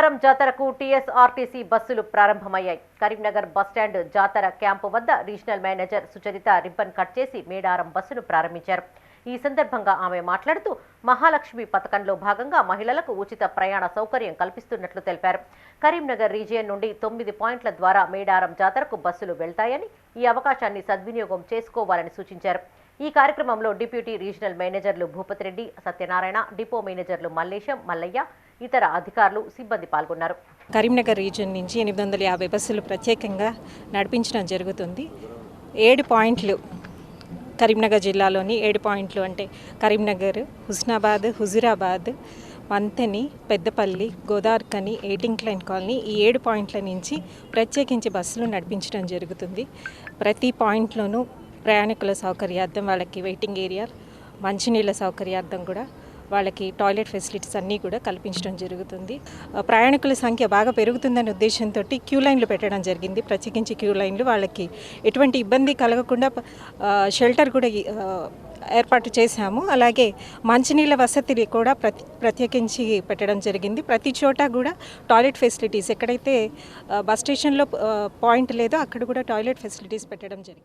మేడారం జాతరకు టీఎస్ఆర్టీసీ బస్సులు ప్రారంభమయ్యాయి. కరీంనగర్ బస్టాండ్ జాతర క్యాంపు వద్ద regional manager Sucharita ribbon cut చేసి మేడారం బస్సును ప్రారంభించారు. ఈ సందర్భంగా ఆమె మాట్లాడుతూ మహాలక్ష్మి పథకంలో భాగంగా మహిళలకు ఉచిత ప్రయాణ సౌకర్యం కల్పిస్తున్నట్లు తెలిపారు. కరీంనగర్ రీజియన్ నుండి 9 పాయింట్ల ద్వారా మేడారం జాతరకు బస్సులు వెళ్తాయని, ఈ అవకాశాన్ని సద్వినియోగం చేసుకోవాలని సూచించారు. ఈ కార్యక్రమంలో డిప్యూటీ రీజనల్ మేనేజర్లు భూపతి రెడ్డి, సత్యనారాయణ, డిపో మేనేజర్లు మల్లేశం, మల్లయ్య, ఇతర అధికారులు, సిబ్బంది పాల్గొన్నారు. కరీంనగర్ రీజియన్ నుంచి 850 బస్సులు ప్రత్యేకంగా నడిపించడం జరుగుతుంది. 7 పాయింట్లు కరీంనగర్ జిల్లాలోని 7 పాయింట్లు అంటే కరీంనగర్, హుస్నాబాద్, హుజురాబాద్, మంతెని, పెద్దపల్లి, గోదార్కని, ఎయిటింగ్ కాలనీ, ఈ 7 పాయింట్ల నుంచి ప్రత్యేకించి బస్సులు నడిపించడం జరుగుతుంది. ప్రతి పాయింట్లోనూ ప్రయాణికుల సౌకర్యార్థం వాళ్ళకి వెయిటింగ్ ఏరియా, మంచినీళ్ళ సౌకర్యార్థం కూడా వాళ్ళకి టాయిలెట్ ఫెసిలిటీస్ అన్నీ కూడా కల్పించడం జరుగుతుంది. ప్రయాణికుల సంఖ్య బాగా పెరుగుతుందనే ఉద్దేశంతో క్యూ లైన్లు పెట్టడం జరిగింది. ప్రత్యేకించి క్యూ లైన్లు వాళ్ళకి ఎటువంటి ఇబ్బంది కలగకుండా షెల్టర్ కూడా ఏర్పాటు చేశాము. అలాగే మంచినీళ్ళ వసతి కూడా ప్రత్యేకించి పెట్టడం జరిగింది. ప్రతి చోట కూడా టాయిలెట్ ఫెసిలిటీస్, ఎక్కడైతే బస్ స్టేషన్లో పాయింట్ లేదో అక్కడ కూడా టాయిలెట్ ఫెసిలిటీస్ పెట్టడం జరిగింది.